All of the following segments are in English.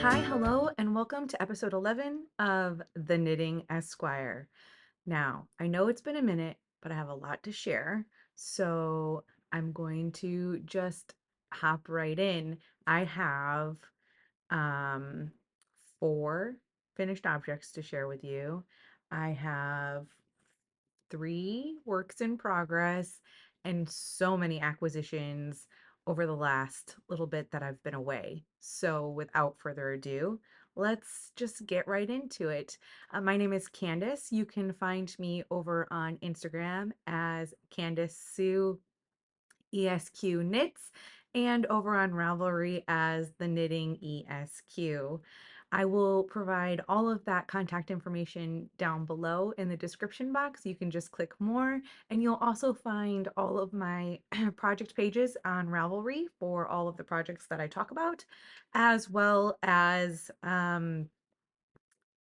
Hi, hello, and welcome to episode 11 of The Knitting Esquire. Now, I know it's been a minute, but I have a lot to share, so I'm going to just hop right in. I have um, four finished objects to share with you. I have three works in progress and so many acquisitions over the last little bit that I've been away. So, without further ado, let's just get right into it. My name is Candace. You can find me over on Instagram as Candace Sue ESQ Knits and over on Ravelry as the Knitting ESQ. I will provide all of that contact information down below in the description box. You can just click more, and you'll also find all of my project pages on Ravelry for all of the projects that I talk about, as well as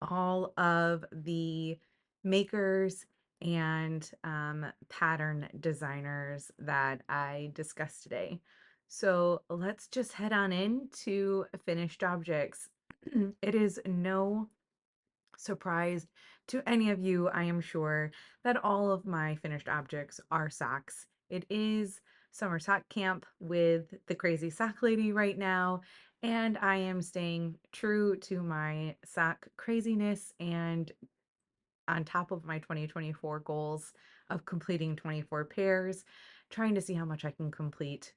all of the makers and pattern designers that I discussed today. So let's just head on into finished objects. It is no surprise to any of you, I am sure, that all of my finished objects are socks. It is summer sock camp with the crazy sock lady right now, and I am staying true to my sock craziness and on top of my 2024 goals of completing 24 pairs, trying to see how much I can complete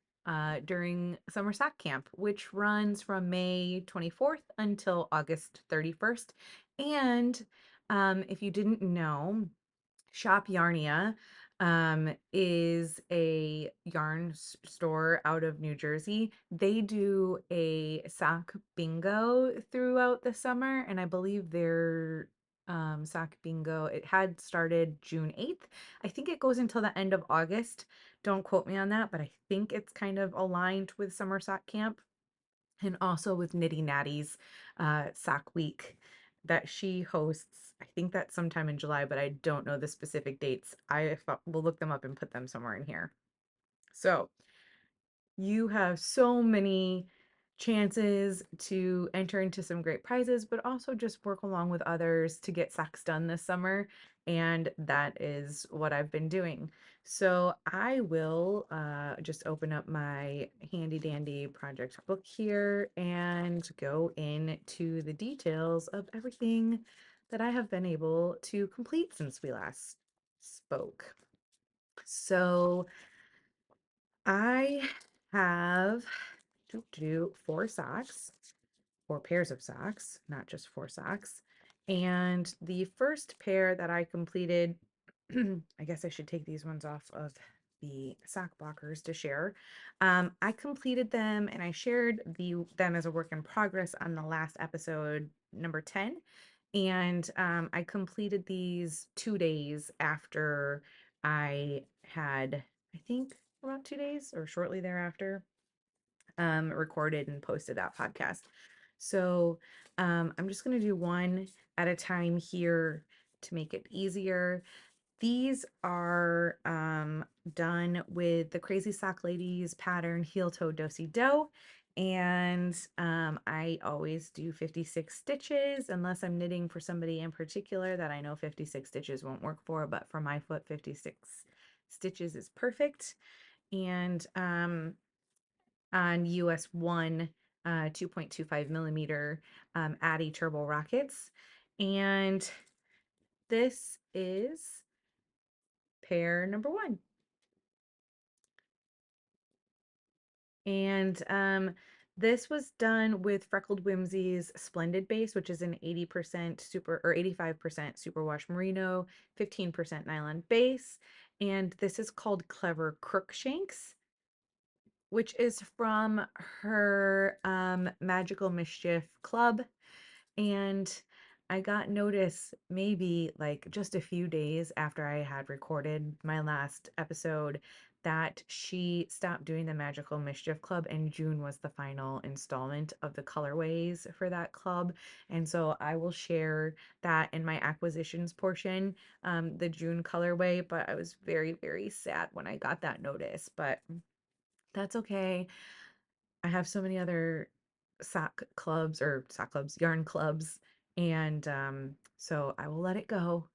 during summer sock camp, which runs from May 24th until August 31st. And if you didn't know, Shop Yarnia is a yarn store out of New Jersey. They do a sock bingo throughout the summer, and I believe their sock bingo, it had started June 8th. I think it goes until the end of August. Don't quote me on that, but I think it's kind of aligned with summer sock camp and also with Nitty Natty's Sock Week that she hosts. I think that's sometime in July, but I don't know the specific dates. Will look them up and put them somewhere in here. So you have so many chances to enter into some great prizes, but also just work along with others to get socks done this summer. And that is what I've been doing. So I will just open up my handy dandy project book here and go into the details of everything that I have been able to complete since we last spoke. So I have four socks, four pairs of socks, not just four socks. And the first pair that I completed, I guess I should take these ones off of the sock blockers to share. I completed them and I shared them as a work in progress on the last episode, number 10. And I completed these 2 days after I had, I think, about 2 days or shortly thereafter, recorded and posted that podcast. So I'm just going to do one at a time here to make it easier. These are done with the Crazy Sock Ladies pattern Heel Toe Dosey Do. And I always do 56 stitches unless I'm knitting for somebody in particular that I know 56 stitches won't work for, but for my foot, 56 stitches is perfect. And on US 1 2.25 millimeter Addy Turbo Rockets. And this is pair number 1. And this was done with Freckled Whimsy's Splendid Base, which is an 80% super or 85% superwash merino, 15% nylon base. And this is called Clever Crookshanks, which is from her Magical Mischief Club. And I got notice maybe like just a few days after I had recorded my last episode that she stopped doing the Magical Mischief Club, and June was the final installment of the colorways for that club. And so I will share that in my acquisitions portion, the June colorway. But I was very, very sad when I got that notice, but that's okay. I have so many other sock clubs, yarn clubs. And so I will let it go.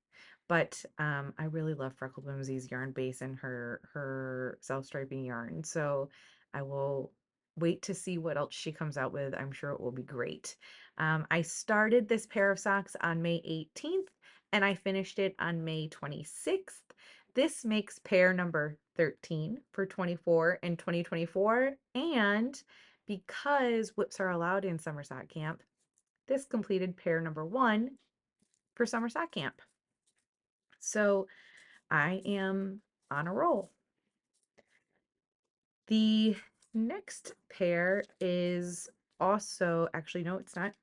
But I really love Freckled Whimsy's yarn base and her self-striping yarn. So I will wait to see what else she comes out with. I'm sure it will be great. I started this pair of socks on May 18th and I finished it on May 26th. This makes pair number 13 for 24 and 2024. And because whips are allowed in summer sock camp, this completed pair number 1 for summer sock camp. So I am on a roll. The next pair is also, actually, no, it's not.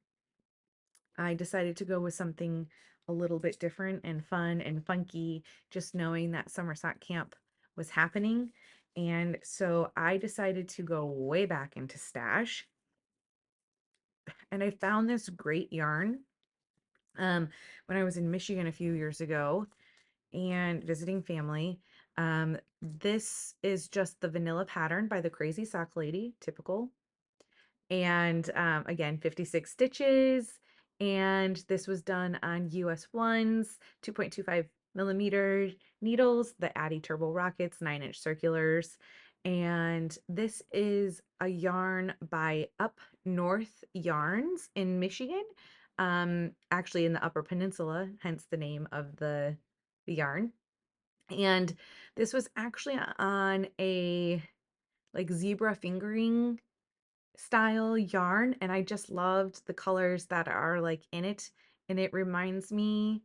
I decided to go with something a little bit different and fun and funky, just knowing that summer sock camp was happening. And so I decided to go way back into stash, and I found this great yarn when I was in Michigan a few years ago and visiting family. This is just the vanilla pattern by the Crazy Sock Lady, typical. And again, 56 stitches. And this was done on US ones, 2.25 millimeter needles, the Addy Turbo Rockets, 9-inch circulars. And this is a yarn by Up North Yarns in Michigan, actually in the Upper Peninsula, hence the name of the yarn. And this was actually on a like zebra fingering style yarn, and I just loved the colors that are like in it, and it reminds me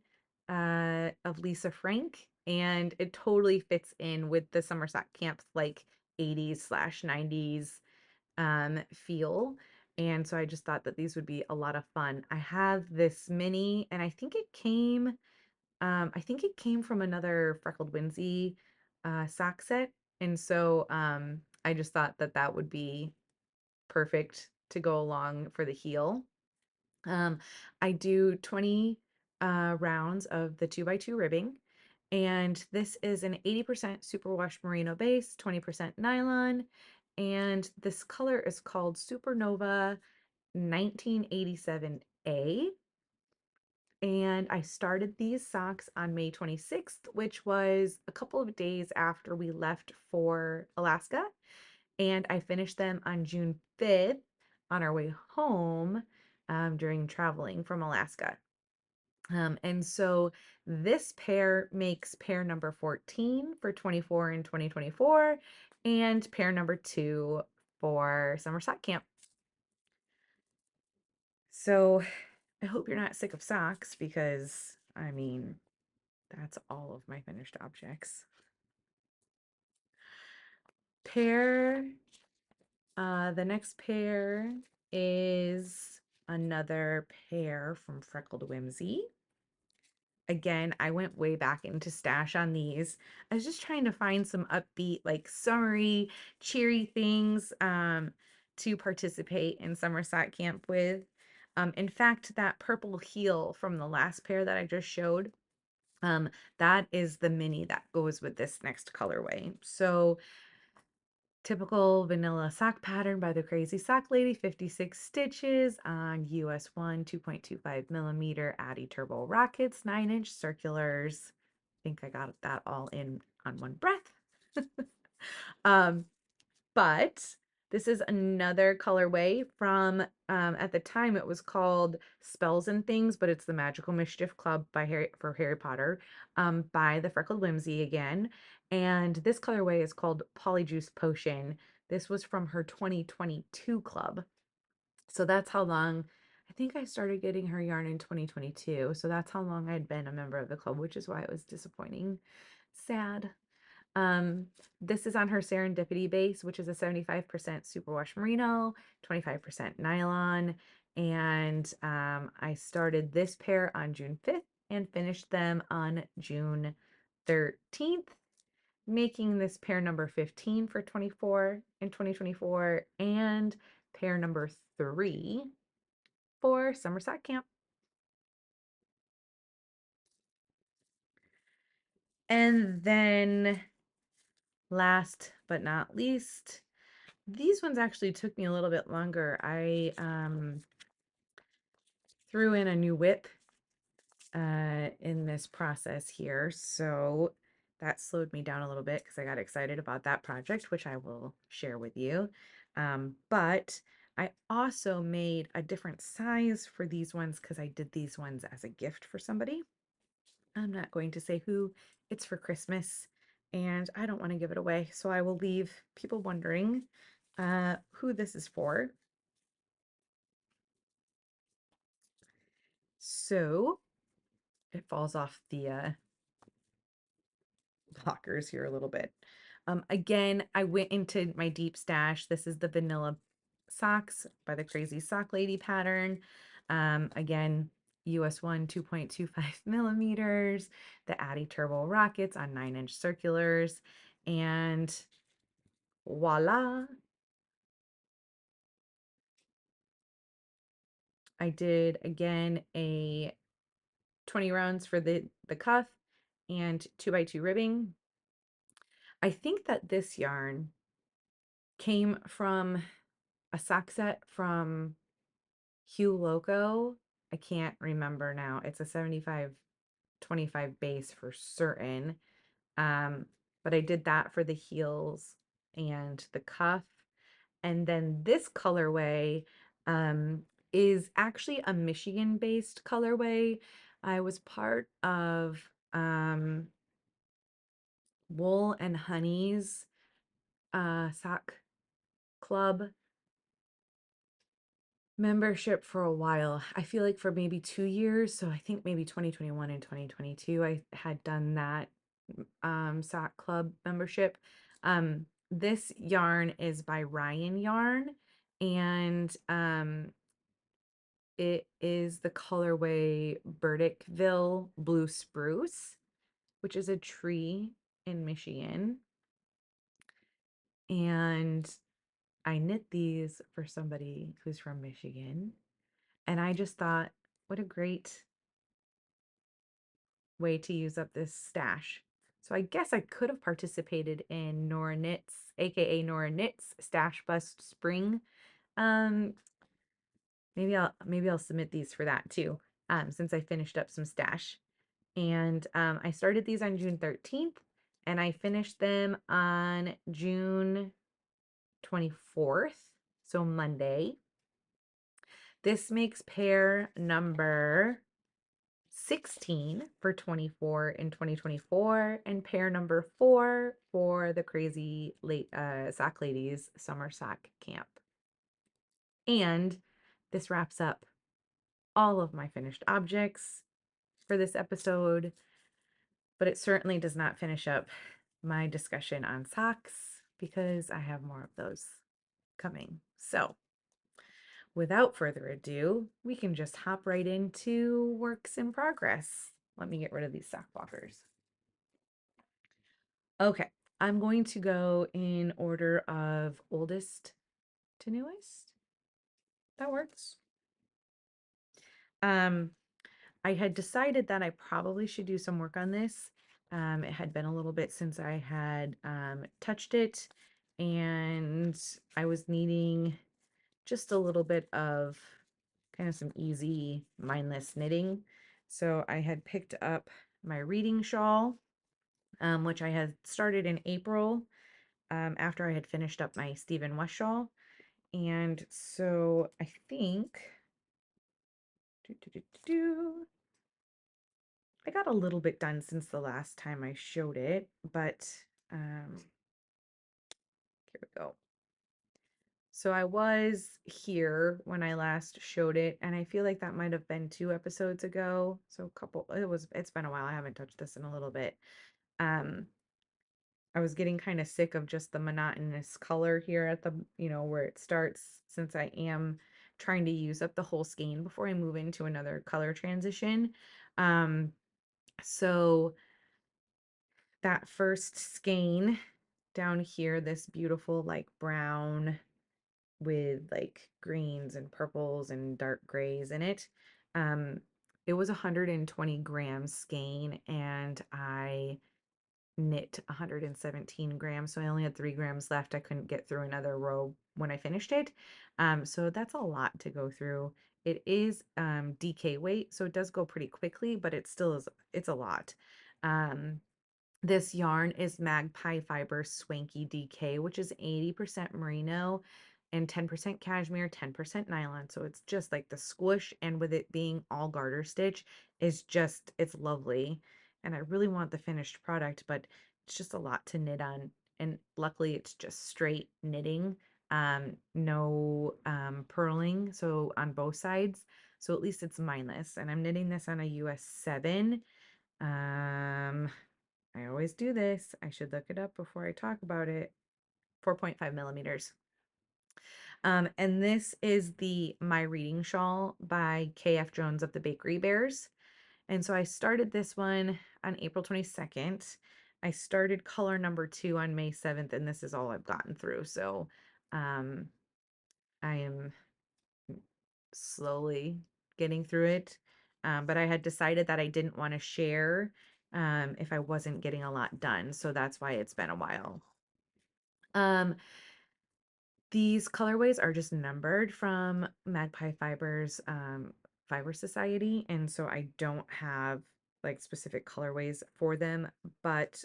of Lisa Frank, and it totally fits in with the summer sock camp like 80s/90s feel. And so I just thought that these would be a lot of fun. I have this mini, and I think it came from another Freckled Whimsy sock set. And so I just thought that that would be perfect to go along for the heel. I do 20 rounds of the 2x2 ribbing, and this is an 80% superwash merino base, 20% nylon, and this color is called Supernova 1987A. And I started these socks on May 26th, which was a couple of days after we left for Alaska. And I finished them on June 5th on our way home during traveling from Alaska. And so this pair makes pair number 14 for 24 and 2024, and pair number 2 for summer sock camp. So I hope you're not sick of socks because, I mean, that's all of my finished objects. Pair, the next pair is another pair from Freckled Whimsy. Again, I went way back into stash on these. I was just trying to find some upbeat, like summery, cheery things to participate in summer sock camp with. In fact, that purple heel from the last pair that I just showed, that is the mini that goes with this next colorway. So typical vanilla sock pattern by the Crazy Sock Lady, 56 stitches on US 1, 2.25 millimeter Addy Turbo Rockets, 9-inch circulars. I think I got that all in on one breath. um, but this is another colorway from, at the time it was called Spells and Things, but it's the Magical Mischief Club by Harry Potter, by the Freckled Whimsy again. And this colorway is called Polyjuice Potion. This was from her 2022 club. So that's how long, I think I started getting her yarn in 2022. So that's how long I'd been a member of the club, which is why it was disappointing. Sad. This is on her Serendipity base, which is a 75% superwash merino, 25% nylon. And I started this pair on June 5th and finished them on June 13th, making this pair number 15 for 24 and 2024 and pair number 3 for summer sock camp. And then last but not least, These ones actually took me a little bit longer. I threw in a new whip in this process here, so that slowed me down a little bit because I got excited about that project, which I will share with you. But I also made a different size for these ones because I did these ones as a gift for somebody. I'm not going to say who. It's for Christmas, and I don't want to give it away, so I will leave people wondering who this is for. So it falls off the blockers here a little bit. Again, I went into my deep stash. This is the vanilla socks by the Crazy Sock Lady pattern. Again, US 1 2.25 millimeters, the Addy Turbo Rockets on 9-inch circulars, and voila. I did again a 20 rounds for the cuff and 2x2 ribbing. I think that this yarn came from a sock set from Hugh Loco. I can't remember now. It's a 75-25 base for certain. Um, but I did that for the heels and the cuff. And then this colorway is actually a Michigan-based colorway. I was part of Wool and Honey's sock club membership for a while. I feel like for maybe 2 years. So I think maybe 2021 and 2022, I had done that sock club membership. This yarn is by Ryan Yarn, and it is the colorway Burdickville Blue Spruce, which is a tree in Michigan. And I knit these for somebody who's from Michigan. And I just thought, what a great way to use up this stash. So I guess I could have participated in Nora Knits, aka Nora Knits Stash Bust Spring. Um, maybe I'll submit these for that too, since I finished up some stash. And I started these on June 13th, and I finished them on June 24th, so Monday. This makes pair number 16 for 24 in 2024, and pair number 4 for the Crazy Late Sock Ladies Summer Sock Camp. And this wraps up all of my finished objects for this episode, but it certainly does not finish up my discussion on socks because I have more of those coming. So without further ado, we can just hop right into works in progress. Let me get rid of these sock blockers. Okay, I'm going to go in order of oldest to newest. That works. Um, I had decided that I probably should do some work on this. It had been a little bit since I had touched it, and I was needing just a little bit of kind of some easy, mindless knitting. So I had picked up my reading shawl, which I had started in April after I had finished up my Stephen West shawl. And so I think I got a little bit done since the last time I showed it, but here we go. So I was here when I last showed it, and I feel like that might have been 2 episodes ago. So it's been a while. I haven't touched this in a little bit. Um, I was getting kind of sick of just the monotonous color here at the, where it starts, since I am trying to use up the whole skein before I move into another color transition. So that first skein down here, this beautiful like brown with like greens and purples and dark grays in it. It was 120 grams skein, and I knit 117 grams, so I only had 3 grams left. I couldn't get through another row when I finished it. So that's a lot to go through. It is DK weight, so it does go pretty quickly, but it still is, it's a lot. This yarn is Magpie Fiber Swanky DK, which is 80% merino and 10% cashmere, 10% nylon. So it's just like the squish, and with it being all garter stitch is just, it's lovely. And I really want the finished product, but it's just a lot to knit on. And luckily it's just straight knitting, no purling, so on both sides. So at least it's mindless. And I'm knitting this on a US 7. I always do this. I should look it up before I talk about it. 4.5 millimeters. And this is the My Reading Shawl by KF Jones of the Bakery Bears. And so I started this one on April 22nd. I started color number 2 on May 7th, and this is all I've gotten through. So um, I am slowly getting through it. But I had decided that I didn't want to share if I wasn't getting a lot done. So that's why it's been a while. Um, these colorways are just numbered from Magpie Fibers Fiber Society, and so I don't have like specific colorways for them, but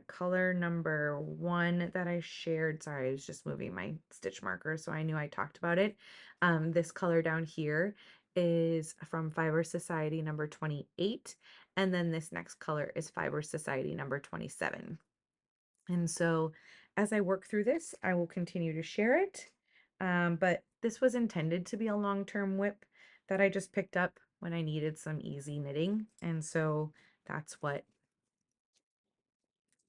color number 1 that I shared, sorry, I was just moving my stitch marker so I knew I talked about it. This color down here is from Fiber Society number 28, and then this next color is Fiber Society number 27. And so as I work through this, I will continue to share it. But this was intended to be a long-term whip that I just picked up when I needed some easy knitting. And so that's what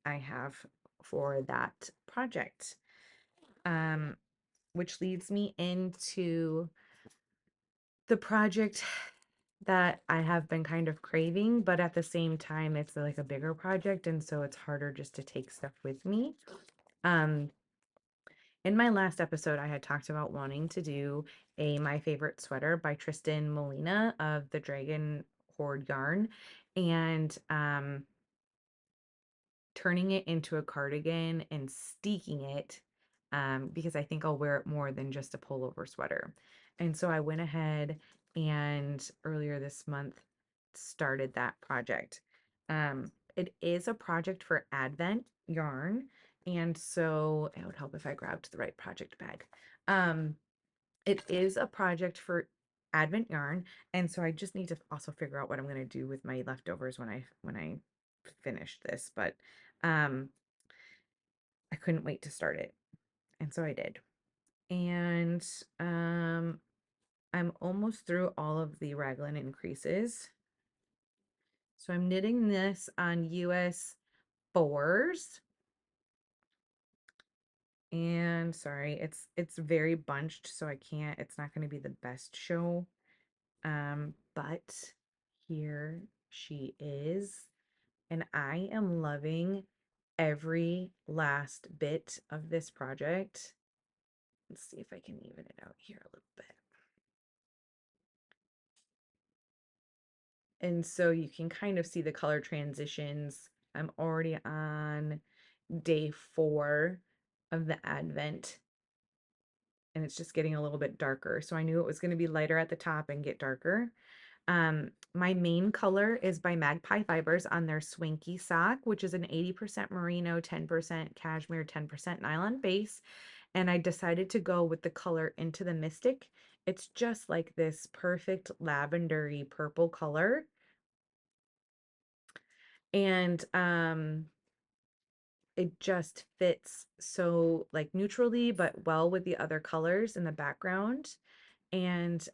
I have for that project. Which leads me into the project that I have been kind of craving, but at the same time, it's like a bigger project. And so it's harder just to take stuff with me. In my last episode, I had talked about wanting to do a My Favorite Sweater by Tristan Molina of the Dragon Horde yarn, and turning it into a cardigan and steeking it, because I think I'll wear it more than just a pullover sweater. And so I went ahead and earlier this month started that project. It is a project for Advent yarn, and so it would help if I grabbed the right project bag. It is a project for Advent yarn, and so I just need to also figure out what I'm going to do with my leftovers when I finish this, but um I couldn't wait to start it, and so I did. And I'm almost through all of the raglan increases. So I'm knitting this on US 4s. And sorry, it's very bunched, so I can't, it's not going to be the best show. But here she is, and I am loving every last bit of this project. Let's see if I can even it out here a little bit. And so you can kind of see the color transitions. I'm already on day 4 of the Advent, and it's just getting a little bit darker. So I knew it was going to be lighter at the top and get darker. My main color is by Magpie Fibers on their Swanky Sock, which is an 80% merino, 10% cashmere, 10% nylon base. And I decided to go with the color Into the Mystic. It's just like this perfect lavendery purple color. And it just fits so like neutrally, but well with the other colors in the background. And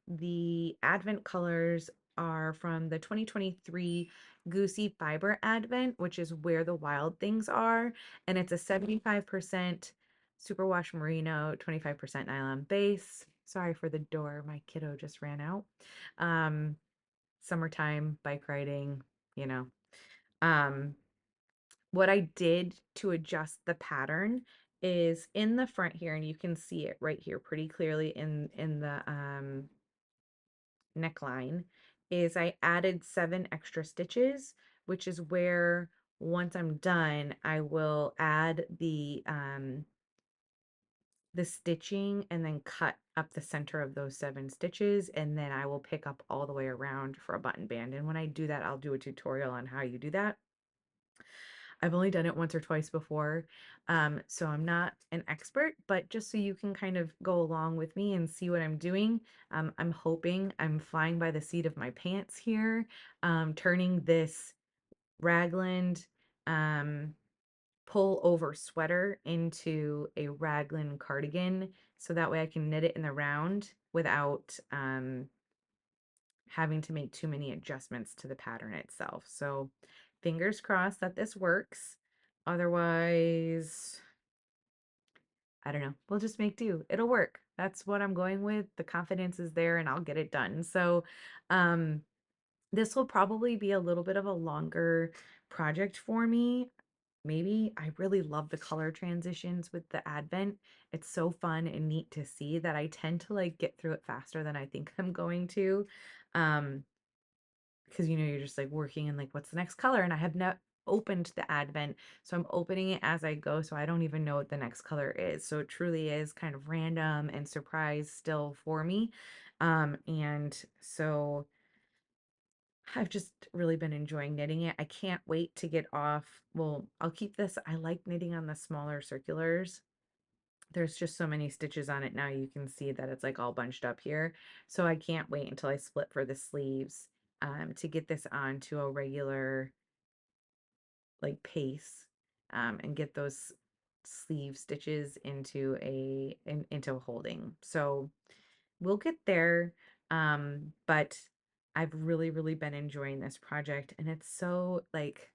the Advent colors are from the 2023 Goosey Fiber Advent, which is Where the Wild Things Are. And it's a 75% superwash merino, 25% nylon base. Sorry for the door. My kiddo just ran out. Summertime, bike riding, you know. Um, what I did to adjust the pattern is in the front here, and you can see it right here pretty clearly in the neckline, is I added 7 extra stitches, which is where once I'm done, I will add the stitching and then cut up the center of those 7 stitches, and then I will pick up all the way around for a button band. And when I do that, I'll do a tutorial on how you do that. I've only done it once or twice before, so I'm not an expert, but just so you can kind of go along with me and see what I'm doing, I'm hoping I'm flying by the seat of my pants here, turning this raglan um, pull over sweater into a raglan cardigan, so that way I can knit it in the round without having to make too many adjustments to the pattern itself. So fingers crossed that this works. Otherwise, I don't know. We'll just make do. It'll work. That's what I'm going with. The confidence is there and I'll get it done. So, um, this will probably be a little bit of a longer project for me. Maybe I really love the color transitions with the advent. It's so fun and neat to see that I tend to like get through it faster than I think I'm going to. Um, because you're just like working and like what's the next color, and I have not opened the advent, so I'm opening it as I go, so I don't even know what the next color is, so it truly is kind of random and surprise still for me. And so I've just really been enjoying knitting it. I can't wait to get off. Well, I'll keep this. I like knitting on the smaller circulars. There's just so many stitches on it now, you can see that it's like all bunched up here. So I can't wait until I split for the sleeves, to get this onto a regular like pace, and get those sleeve stitches into a holding. So we'll get there. But I've really been enjoying this project, and it's so like,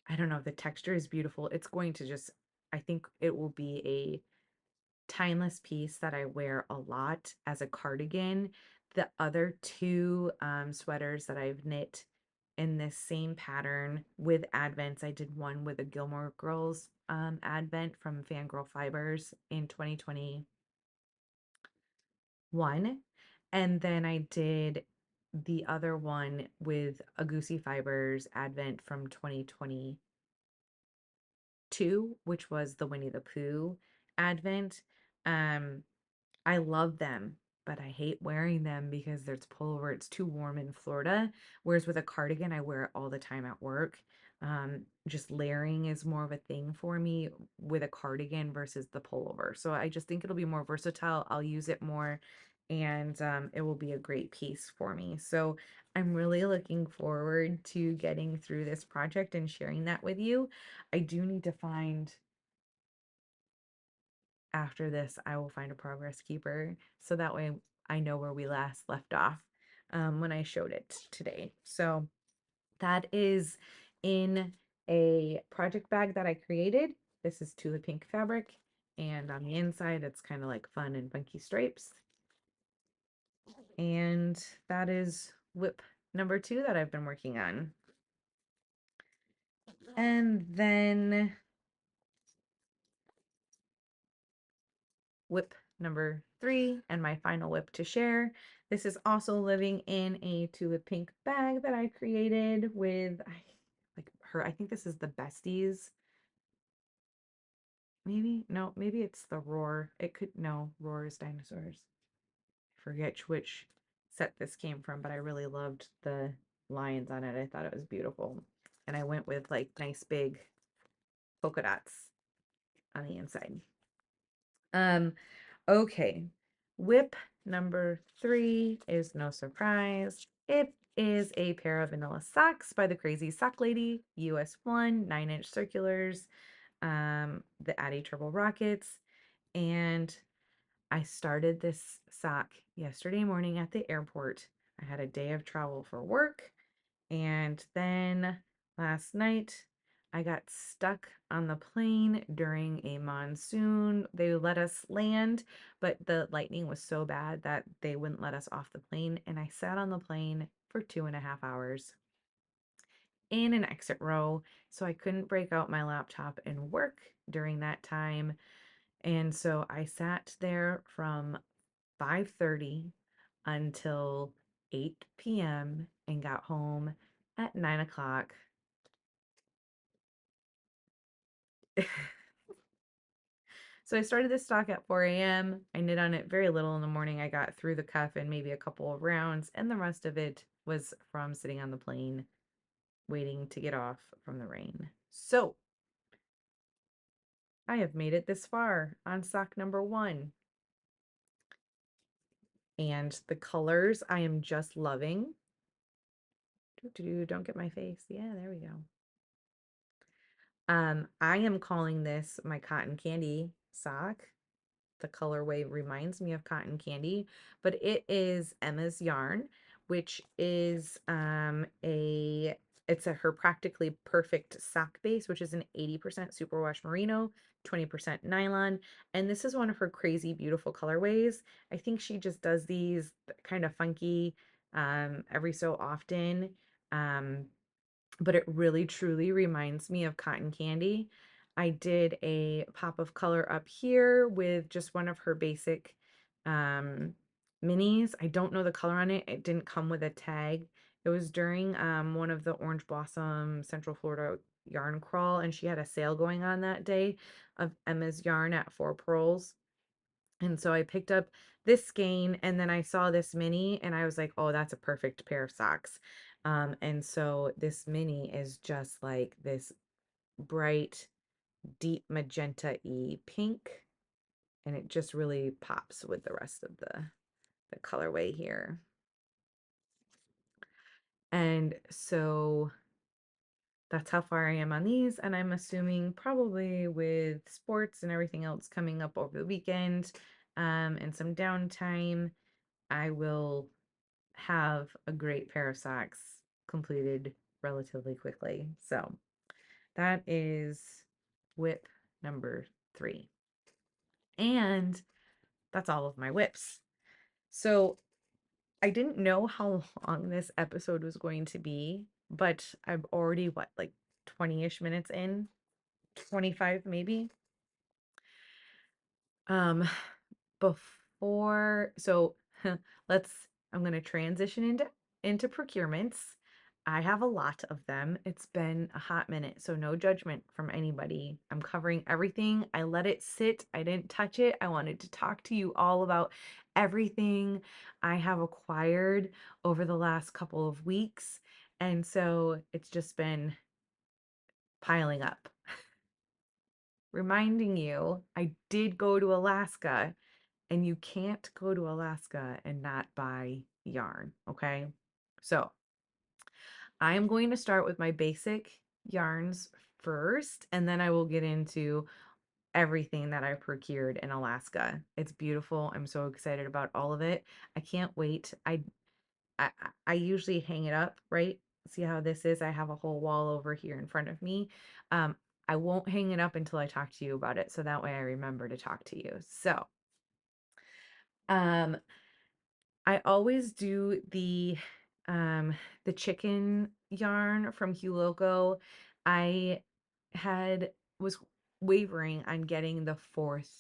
I don't know, the texture is beautiful. It's going to just, I think it will be a timeless piece that I wear a lot as a cardigan. The other two sweaters that I've knit in this same pattern with advents, I did one with a Gilmore Girls advent from Fangirl Fibers in 2021. And then I did the other one with a Goosey Fibers advent from 2022, which was the Winnie the Pooh advent. Um, I love them, but I hate wearing them because there's pullover. It's too warm in Florida. Whereas with a cardigan, I wear it all the time at work. Just layering is more of a thing for me with a cardigan versus the pullover. So I just think it'll be more versatile. I'll use it more, and it will be a great piece for me. So I'm really looking forward to getting through this project and sharing that with you. I do need to find after this, I will find a progress keeper so that way I know where we last left off, when I showed it today. So that is in a project bag that I created. This is Tula Pink fabric, and on the inside, it's kind of like fun and funky stripes. And that is whip number 2 that I've been working on. And then whip number 3 and my final whip to share. This is also living in a tulip pink bag that I created with like her. I think this is the Besties. Maybe no, maybe it's the Roar. It could no Roar is dinosaurs. I forget which set this came from, but I really loved the lions on it. I thought it was beautiful, and I went with like nice big polka dots on the inside. Okay. Whip number 3 is no surprise. It is a pair of vanilla socks by the Crazy Sock Lady, US 1, 9-inch circulars, the Addy Turbo Rockets. And I started this sock yesterday morning at the airport. I had a day of travel for work. And then last night, I got stuck on the plane during a monsoon. They let us land, but the lightning was so bad that they wouldn't let us off the plane. And I sat on the plane for 2.5 hours in an exit row. So I couldn't break out my laptop and work during that time. And so I sat there from 5:30 until 8 p.m. and got home at 9 o'clock So I started this stock at 4 a.m. I knit on it very little in the morning. I got through the cuff and maybe a couple of rounds, and the rest of it was from sitting on the plane waiting to get off from the rain. So I have made it this far on sock number 1. And the colors I am just loving. Don't get my face. Yeah, there we go. I am calling this my cotton candy sock. The colorway reminds me of cotton candy, but it is Emma's yarn, which is her practically perfect sock base, which is an 80% superwash merino, 20% nylon, and this is one of her crazy beautiful colorways. I think she just does these kind of funky every so often. Um, but it really truly reminds me of cotton candy. I did a pop of color up here with just one of her basic um, minis. I don't know the color on it. It didn't come with a tag. It was during one of the Orange Blossom Central Florida yarn crawl, and she had a sale going on that day of Emma's yarn at 4 Pearls. And so I picked up this skein and then I saw this mini and I was like, oh, that's a perfect pair of socks. And so this mini is just like this bright, deep magenta-y pink. And it just really pops with the rest of the colorway here. And so that's how far I am on these. And I'm assuming probably with sports and everything else coming up over the weekend, and some downtime, I will have a great pair of socks completed relatively quickly. So that is whip number 3. And that's all of my whips. So I didn't know how long this episode was going to be, but I'm already like 20-ish minutes in, 25 maybe. Um before so let's I'm going to transition into procurements. I have a lot of them. It's been a hot minute, so no judgment from anybody. I'm covering everything. I let it sit. I didn't touch it. I wanted to talk to you all about everything I have acquired over the last couple of weeks. And so it's just been piling up. Reminding you, I did go to Alaska. And you can't go to Alaska and not buy yarn, okay? So I am going to start with my basic yarns first, and then I will get into everything that I procured in Alaska. It's beautiful. I'm so excited about all of it. I can't wait. I, I usually hang it up, right? See how this is? I have a whole wall over here in front of me. Um, I won't hang it up until I talk to you about it, so that way I remember to talk to you. So, um, I always do the chicken yarn from Hue Loco. I had was wavering on getting the 4th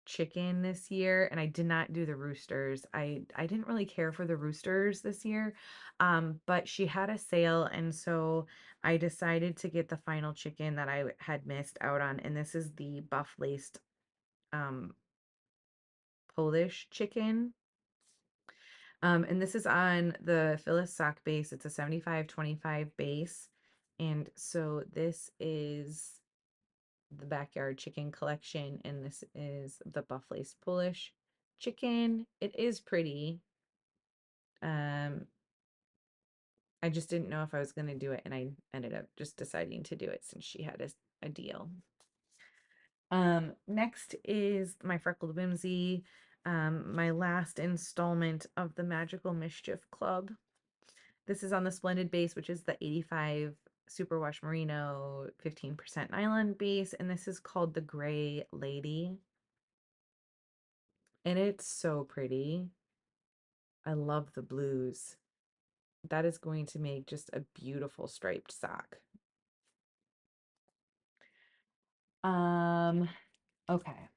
chicken this year, and I did not do the roosters. I didn't really care for the roosters this year. But she had a sale, and so I decided to get the final chicken that I had missed out on, and this is the buff laced um Polish chicken. And this is on the Phyllis sock base. It's a 75-25 base. And so this is the backyard chicken collection, and this is the buff lace Polish chicken. It is pretty. Um, I just didn't know if I was going to do it, and I ended up just deciding to do it since she had a deal. Next is my Freckled Whimsy, my last installment of the Magical Mischief Club. This is on the Splendid base, which is the 85 Superwash Merino 15% nylon base, and this is called the Gray Lady. And it's so pretty. I love the blues. That is going to make just a beautiful striped sock. Okay.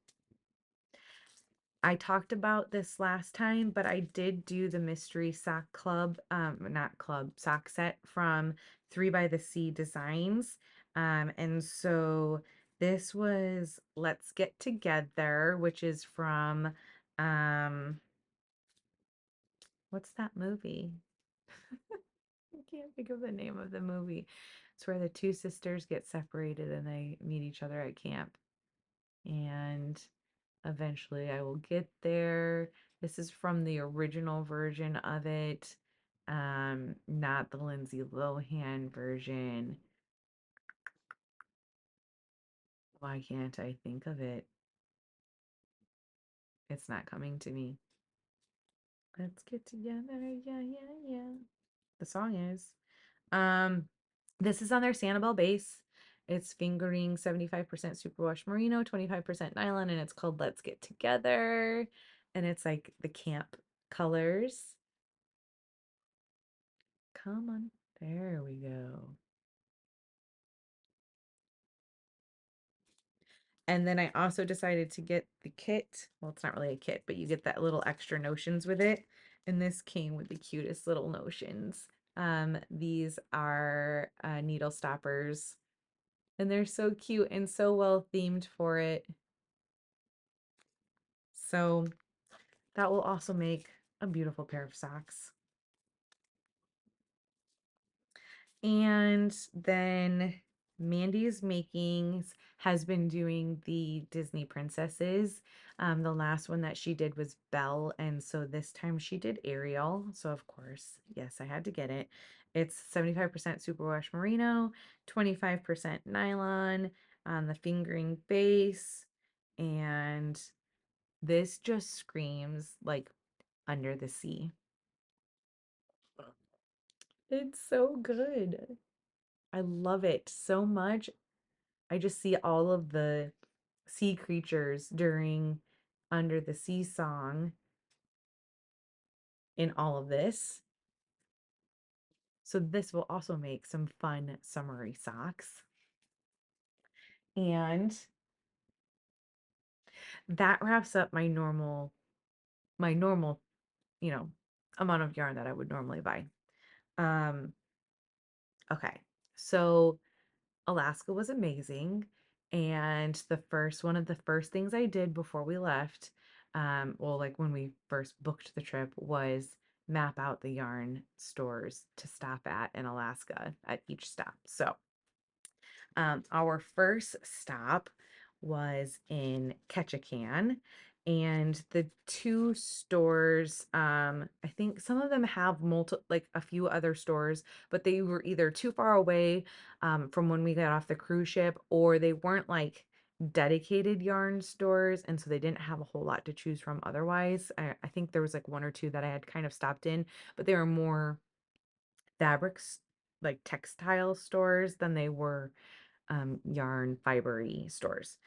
I talked about this last time, but I did do the mystery sock club, not club, sock set from 3 by the Sea Designs. And so This was Let's Get Together, which is from um what's that movie? I can't think of the name of the movie. It's where the two sisters get separated and they meet each other at camp. And eventually I will get there. This is from the original version of it, not the Lindsay Lohan version. Why can't I think of it? It's not coming to me. Let's get together. Yeah, yeah, yeah. The song is. Um, this is on their Sanibel base. It's fingering 75% superwash merino, 25% nylon, and it's called Let's Get Together. And it's like the camp colors. Come on. There we go. And then I also decided to get the kit. Well, it's not really a kit, but you get that little extra notions with it. And this came with the cutest little notions. These are needle stoppers, and they're so cute and so well themed for it. So that will also make a beautiful pair of socks. And then Mandy's Makings has been doing the Disney princesses. The last one that she did was Belle, and so this time she did Ariel. So of course, yes, I had to get it. It's 75% superwash merino, 25% nylon on the fingering base, and this just screams like under the sea. It's so good. I love it so much. I just see all of the sea creatures during Under the Sea song in all of this. So this will also make some fun summery socks. And that wraps up my normal, you know, amount of yarn that I would normally buy. Um, okay. So Alaska was amazing. And one of the first things I did before we left, well, like when we first booked the trip, was map out the yarn stores to stop at in Alaska at each stop. So our first stop was in Ketchikan, and the two stores, I think some of them have like a few other stores, but they were either too far away from when we got off the cruise ship, or they weren't like dedicated yarn stores, and so they didn't have a whole lot to choose from otherwise. I think there was like one or two that I had kind of stopped in, but they were more fabrics, like textile stores, than they were yarn fibery stores.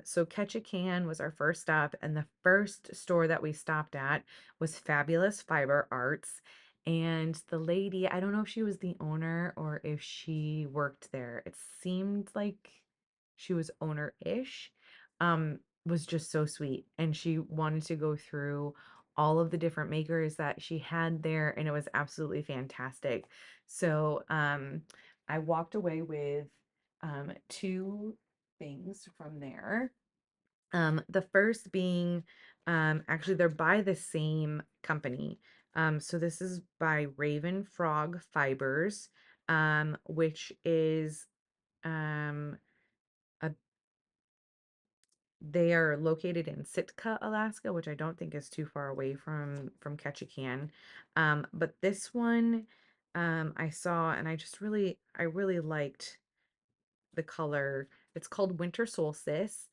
So Ketchikan was our first stop, and the first store that we stopped at was Fabulous Fiber Arts. And the lady, I don't know if she was the owner or if she worked there. It seemed like she was owner-ish. Was just so sweet, and she wanted to go through all of the different makers that she had there, and it was absolutely fantastic. So, I walked away with two things from there. The first being, actually, they're by the same company. So this is by Raven Frog Fibers, which is um, a they are located in Sitka, Alaska, which I don't think is too far away from Ketchikan. But this one I saw, and I really liked the color. It's called Winter Solstice,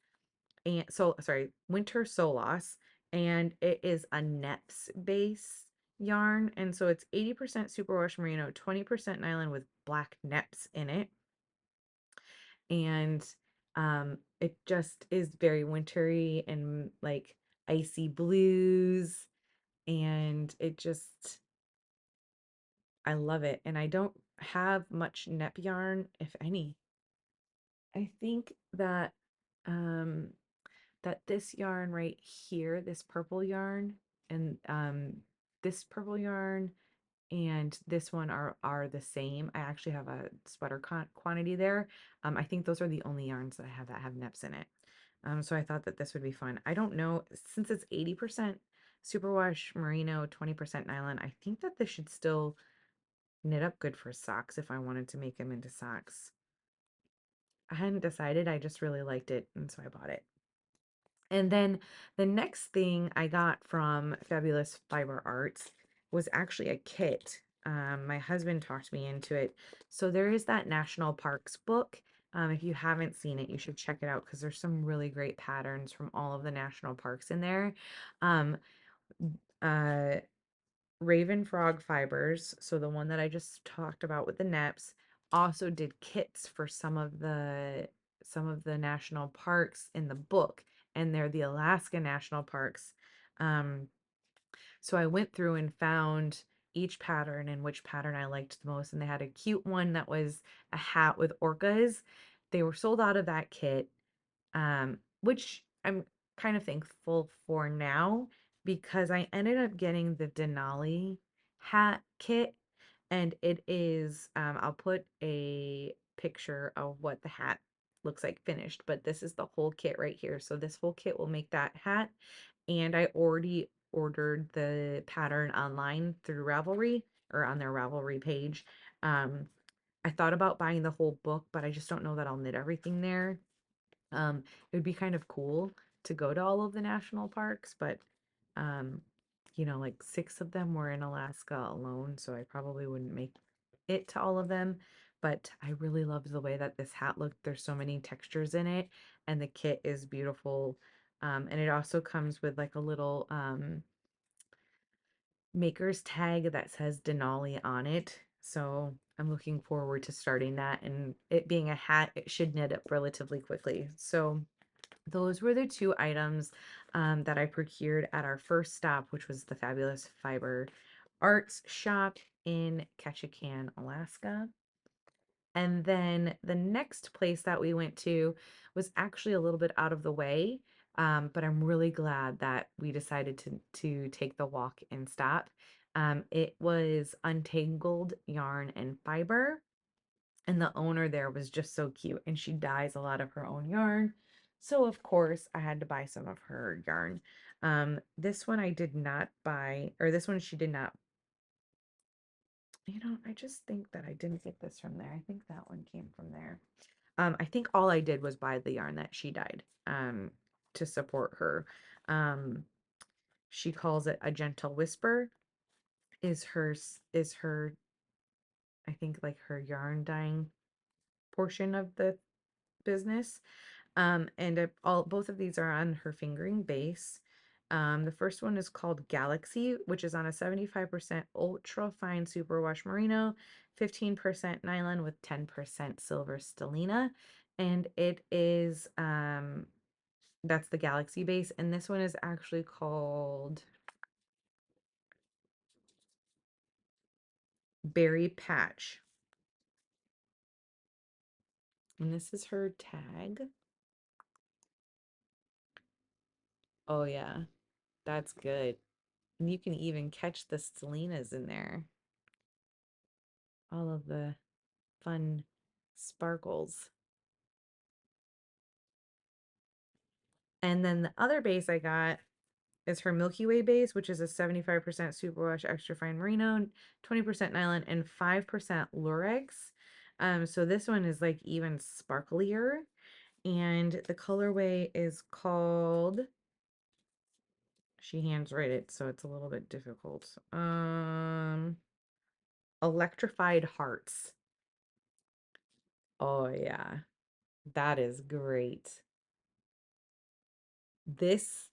and so sorry, Winter Solas, and it is a Neps base yarn, and so it's 80% superwash merino, 20% nylon with black Neps in it. And it just is very wintry and like icy blues, and I love it. And I don't have much nep yarn, if any. I think that um this yarn right here, this purple yarn, and this purple yarn and this one are the same. I actually have a sweater quantity there. I think those are the only yarns that have nips in it. So I thought that this would be fun. I don't know, since it's 80% superwash merino, 20% nylon, I think that this should still knit up good for socks if I wanted to make them into socks. I hadn't decided, I just really liked it, and so I bought it. And then the next thing I got from Fabulous Fiber Arts was actually a kit. My husband talked me into it. So there is that National Parks book. If you haven't seen it, you should check it out because there's some really great patterns from all of the national parks in there. Um, uh, Raven Frog Fibers, so the one that I just talked about with the neps, also did kits for some of the national parks in the book, and they're the Alaska National Parks. Um, so I went through and found each pattern and which pattern I liked the most, and they had a cute one that was a hat with orcas. They were sold out of that kit, which I'm kind of thankful for now because I ended up getting the Denali hat kit, and it is, I'll put a picture of what the hat looks like finished, but this is the whole kit right here. So this whole kit will make that hat, and I already ordered the pattern online through Ravelry or on their Ravelry page. Um, I thought about buying the whole book, but I just don't know that I'll knit everything there. It would be kind of cool to go to all of the national parks, but um, like 6 of them were in Alaska alone, so I probably wouldn't make it to all of them. But I really loved the way that this hat looked. There's so many textures in it, and the kit is beautiful. And it also comes with like a little maker's tag that says Denali on it. So I'm looking forward to starting that, and it being a hat, it should knit up relatively quickly. So those were the 2 items that I procured at our first stop, which was the Fabulous Fiber Arts shop in Ketchikan, Alaska. And then the next place that we went to was actually a little bit out of the way, but I'm really glad that we decided to take the walk and stop. It was Untangled Yarn and Fiber, and the owner there was just so cute, and she dyes a lot of her own yarn. So of course I had to buy some of her yarn. This one I did not buy, or this one she did not. I just think that I didn't get this from there. I think that one came from there. I think all I did was buy the yarn that she dyed, to support her. Um, she calls it a gentle whisper. Is her I think like her yarn dyeing portion of the business. And all both of these are on her fingering base. The first one is called Galaxy, which is on a 75% ultra fine superwash merino, 15% nylon with 10% silver stellina. And it is that's the Galaxy base. And this one is actually called Berry Patch. And this is her tag. Oh yeah, that's good. And you can even catch the stellinas in there. All of the fun sparkles. And then the other base I got is her Milky Way base, which is a 75% superwash extra fine merino, 20% nylon, and 5% lurex. So this one is like even sparklier. And the colorway is called, she hands write it, so it's a little bit difficult. Electrified Hearts. Oh yeah, that is great. This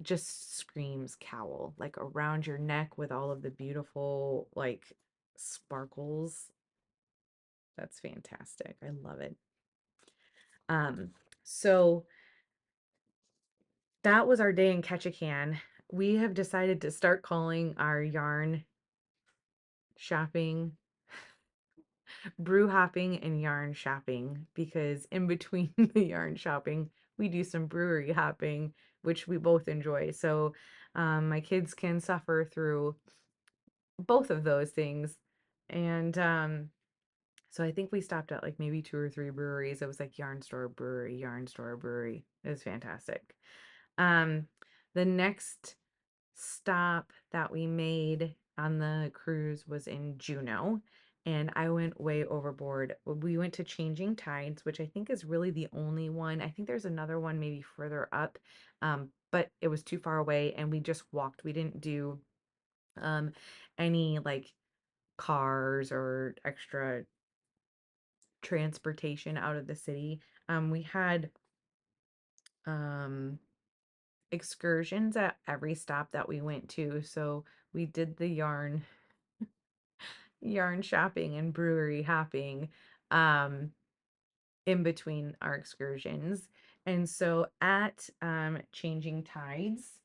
just screams cowl, like around your neck with all of the beautiful like sparkles. That's fantastic. I love it. Um, so that was our day in Ketchikan. We have decided to start calling our yarn shopping brew hopping and yarn shopping, because in between the yarn shopping, we do some brewery hopping, which we both enjoy. So my kids can suffer through both of those things. And so I think we stopped at like maybe two or three breweries. It was like yarn store brewery, yarn store brewery. It was fantastic. Um, the next stop that we made on the cruise was in Juneau, and I went way overboard. We went to Changing Tides, which I think is really the only one. I think there's another one maybe further up, but it was too far away, and we just walked. We didn't do um, any like cars or extra transportation out of the city. We had um, excursions at every stop that we went to. So we did the yarn shopping and brewery hopping in between our excursions. And so at Changing Tides,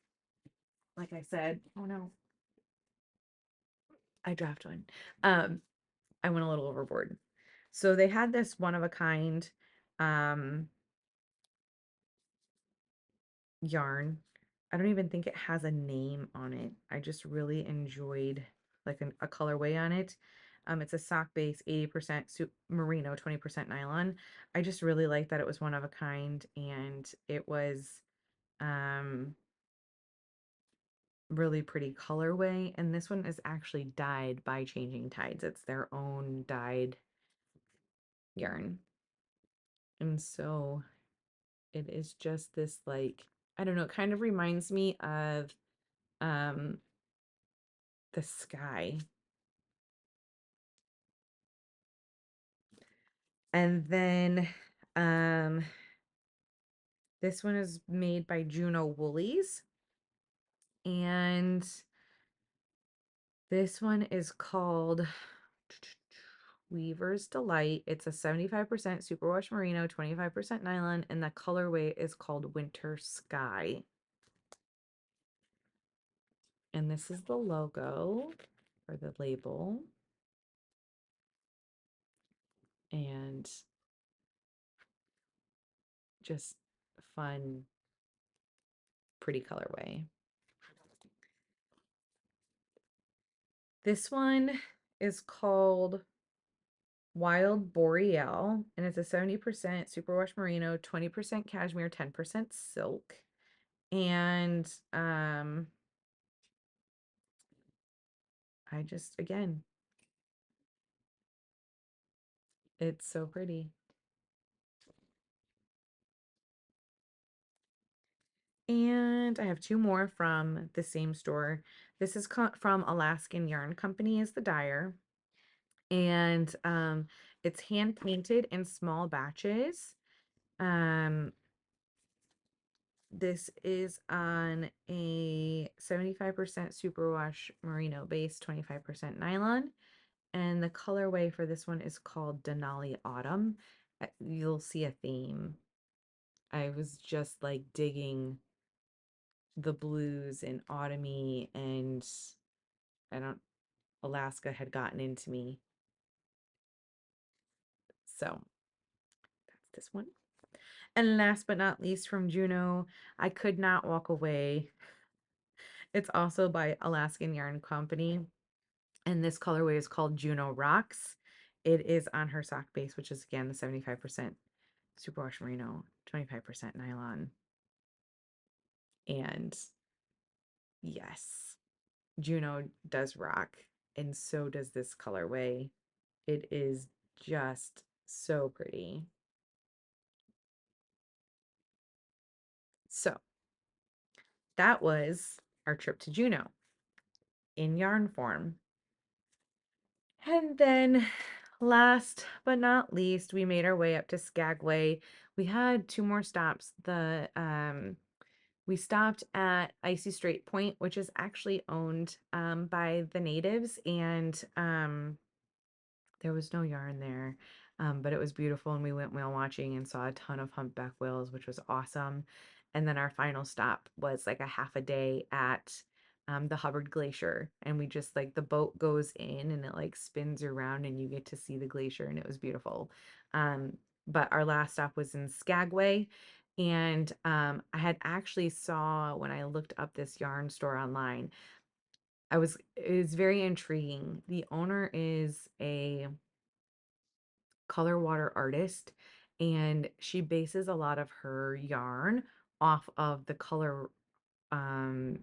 like I said, oh no, I dropped one. Um, I went a little overboard. So they had this one of a kind um yarn. I don't even think it has a name on it. I just really enjoyed like a colorway on it. It's a sock base, 80% merino, 20% nylon. I just really liked that it was one of a kind and it was um really pretty colorway. And this one is actually dyed by Changing Tides. It's their own dyed yarn. And so it is just this like, I don't know, it kind of reminds me of um the sky. And then um this one is made by Juno Woolies. And this one is called Weaver's Delight. It's a 75% superwash merino, 25% nylon, and the colorway is called Winter Sky. And this is the logo or the label. And just fun, pretty colorway. This one is called Wild Boreal, and it's a 70% superwash merino, 20% cashmere, 10% silk. And I just again, it's so pretty. And I have two more from the same store. This is from Alaskan Yarn Company is the dyer. And it's hand painted in small batches. Um, this is on a 75% superwash merino base, 25% nylon. And the colorway for this one is called Denali Autumn. You'll see a theme. I was just like digging the blues and autumny, and I don't, Alaska had gotten into me. So that's this one. And last but not least from Juneau, I could not walk away. It's also by Alaskan Yarn Company, and this colorway is called Juneau Rocks. It is on her sock base, which is again the 75% superwash merino, 25% nylon. And yes, Juneau does rock, and so does this colorway. It is just so pretty. So that was our trip to Juneau in yarn form. And then last but not least, we made our way up to Skagway. We had two more stops. We stopped at Icy Strait Point, which is actually owned by the natives, and there was no yarn there, but it was beautiful, and we went whale watching and saw a ton of humpback whales, which was awesome. And then our final stop was like a half a day at the Hubbard Glacier, and we just like the boat goes in and it like spins around and you get to see the glacier, and it was beautiful. But our last stop was in Skagway, and I had actually saw when I looked up this yarn store online, It's very intriguing. The owner is a color water artist, and she bases a lot of her yarn off of um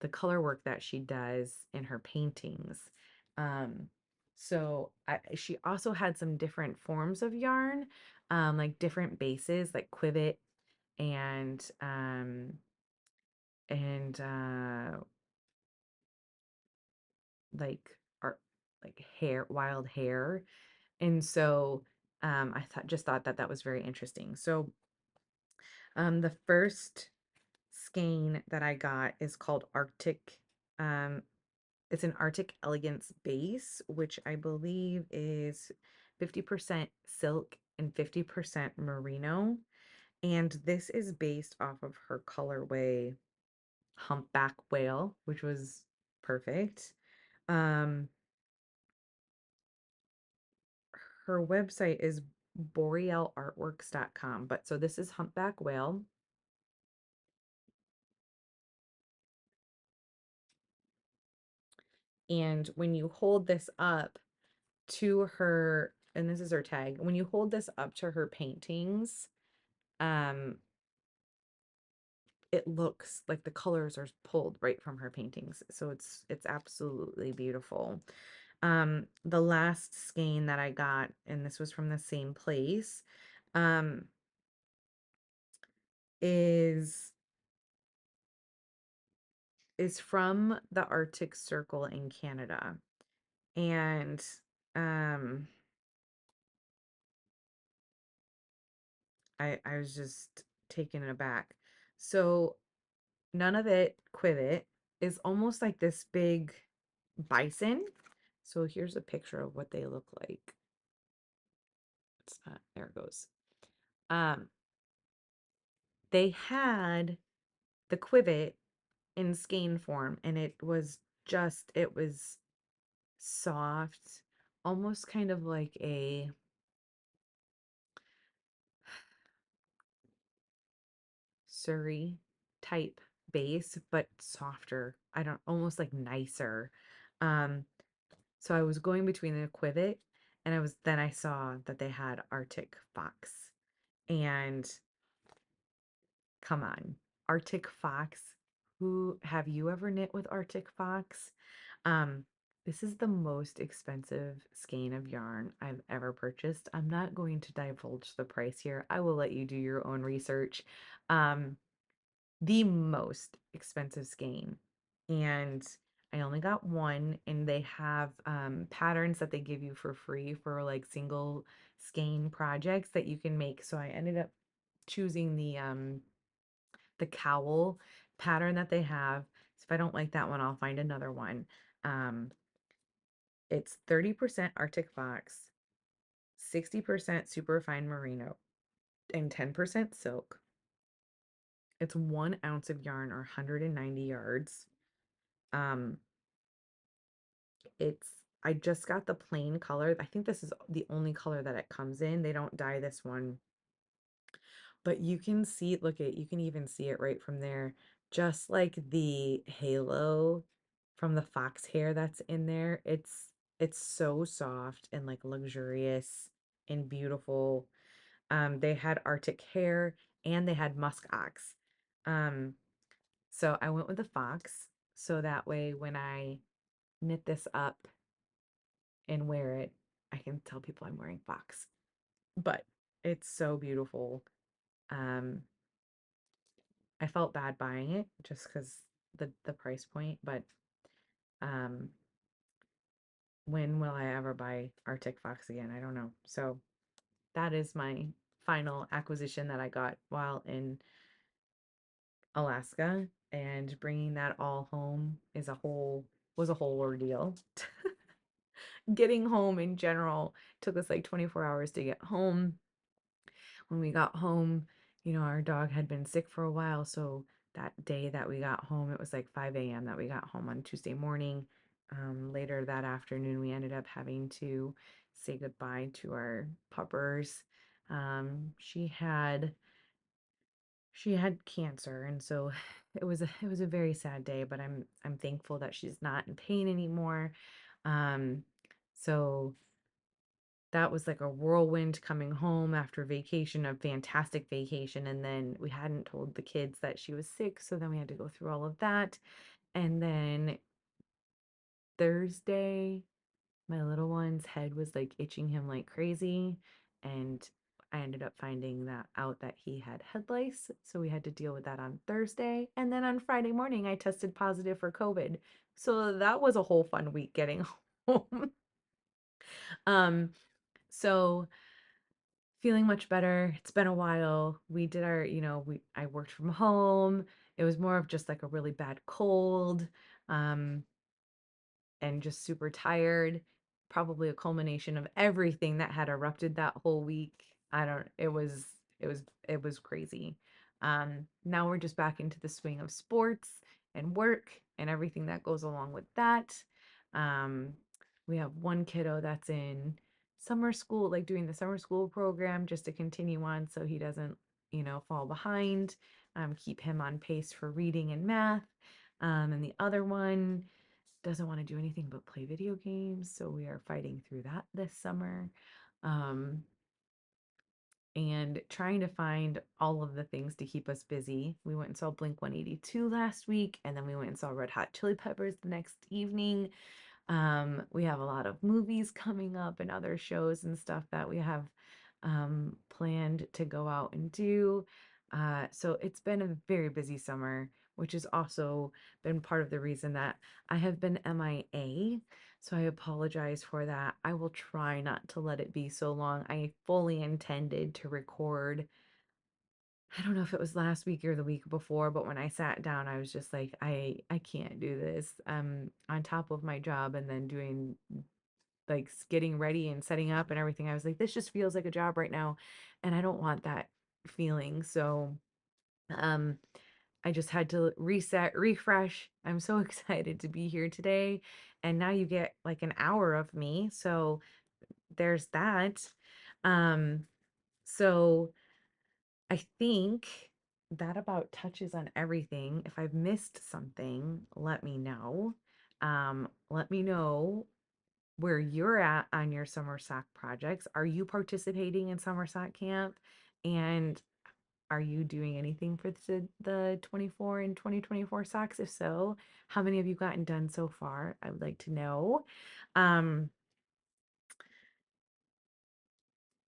the color work that she does in her paintings. Um, she also had some different forms of yarn, like different bases, like quivet and and like art, like hair, wild hair. And so I thought that that was very interesting. So the first skein that I got is called Arctic. Um, it's an Arctic Elegance base, which I believe is 50% silk and 50% merino. And this is based off of her colorway Humpback Whale, which was perfect. Um, her website is borealartworks.com. But so this is Humpback Whale. And when you hold this up to her, and this is her tag, when you hold this up to her paintings, um, it looks like the colors are pulled right from her paintings. So it's absolutely beautiful. The last skein that I got, and this was from the same place, um, is is from the Arctic Circle in Canada. And um I was just taken aback. So none of it quivet is almost like this big bison. So here's a picture of what they look like. It's not, there it goes. Um, they had the quivet in skein form, and it was soft, almost kind of like a Surrey type base, but softer. I don't, almost like nicer. Um, so I was going between the quivet, and then I saw that they had Arctic Fox. And come on, Arctic Fox. Who have you ever knit with Arctic Fox? Um, this is the most expensive skein of yarn I've ever purchased. I'm not going to divulge the price here. I will let you do your own research. Um, the most expensive skein. And I only got one, and they have patterns that they give you for free for like single skein projects that you can make. So I ended up choosing the cowl pattern that they have. So if I don't like that one, I'll find another one. Um, it's 30% Arctic Fox, 60% superfine merino, and 10% silk. It's 1 ounce of yarn or 190 yards. Um, I just got the plain color. I think this is the only color that it comes in. They don't dye this one, but you can see, you can even see it right from there. Just like the halo from the fox hair that's in there. It's so soft and like luxurious and beautiful. They had Arctic hare and they had musk ox. Um, so I went with the fox so that way when I knit this up and wear it, I can tell people I'm wearing fox. But it's so beautiful. Um, I felt bad buying it just because the price point, but um, when will I ever buy Arctic Fox again? I don't know. So that is my final acquisition that I got while in Alaska, and bringing that all home was a whole ordeal. Getting home in general took us like 24 hours to get home. When we got home, our dog had been sick for a while. So that day that we got home, it was like 5 a.m. that we got home on Tuesday morning. Later that afternoon, we ended up having to say goodbye to our puppers. Um, she had she had cancer, and so it was a very sad day, but I'm thankful that she's not in pain anymore. Um, so that was like a whirlwind coming home after vacation, a fantastic vacation, and then we hadn't told the kids that she was sick, so then we had to go through all of that. And then Thursday, my little one's head was like itching him like crazy, and I ended up finding that out that he had head lice, so we had to deal with that on Thursday. And then on Friday morning, I tested positive for COVID. So that was a whole fun week getting home. Um, so feeling much better. It's been a while. We did our, I worked from home. It was more of just like a really bad cold. Um, and just super tired. Probably a culmination of everything that had erupted that whole week. I don't, it was crazy. Now we're just back into the swing of sports and work and everything that goes along with that. Um, we have one kiddo that's in summer school, like doing the summer school program just to continue on so he doesn't, fall behind, keep him on pace for reading and math. And the other one doesn't want to do anything but play video games, so we are fighting through that this summer. Um, and trying to find all of the things to keep us busy. We went and saw Blink 182 last week, and then we went and saw Red Hot Chili Peppers the next evening. We have a lot of movies coming up and other shows and stuff that we have planned to go out and do. So it's been a very busy summer, which has also been part of the reason that I have been MIA. So I apologize for that. I will try not to let it be so long. I fully intended to record. I don't know if it was last week or the week before, but when I sat down, I was just like, I can't do this. On top of my job and then doing like getting ready and setting up and everything. I was like, this just feels like a job right now, and I don't want that feeling. So, um, I just had to reset, refresh. I'm so excited to be here today, and now you get like an hour of me. So there's that. Um, so I think that about touches on everything. If I've missed something, let me know. Let me know where you're at on your summer sock projects. Are you participating in summer sock camp? And are you doing anything for the 24 and 2024 socks? If so, how many have you gotten done so far? I would like to know. Um,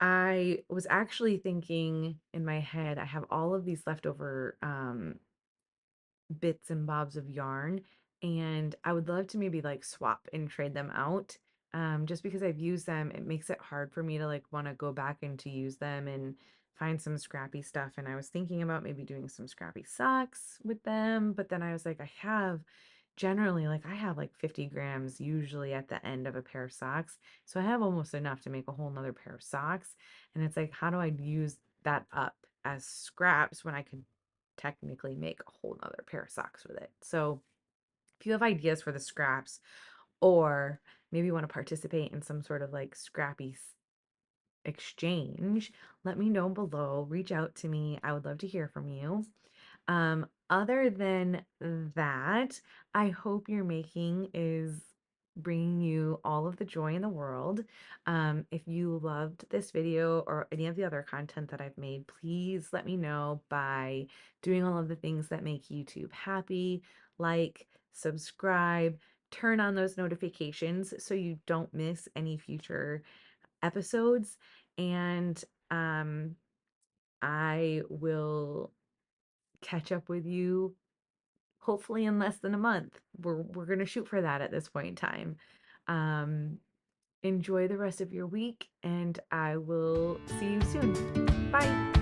I was actually thinking in my head, I have all of these leftover bits and bobs of yarn, and I would love to maybe like swap and trade them out. Just because I've used them, it makes it hard for me to like want to go back and to use them and find some scrappy stuff. And I was thinking about maybe doing some scrappy socks with them, but then I was like, I have like 50 grams usually at the end of a pair of socks. So I have almost enough to make a whole nother pair of socks. And it's like, how do I use that up as scraps when I could technically make a whole nother pair of socks with it? So if you have ideas for the scraps, or maybe you want to participate in some sort of like scrappy exchange, let me know below. Reach out to me. I would love to hear from you. Other than that, I hope your making is bringing you all of the joy in the world. If you loved this video or any of the other content that I've made, please let me know by doing all of the things that make YouTube happy, like, subscribe, turn on those notifications so you don't miss any future episodes. And I will catch up with you hopefully in less than a month. We're gonna shoot for that at this point in time. Um, Enjoy the rest of your week, and I will see you soon. Bye.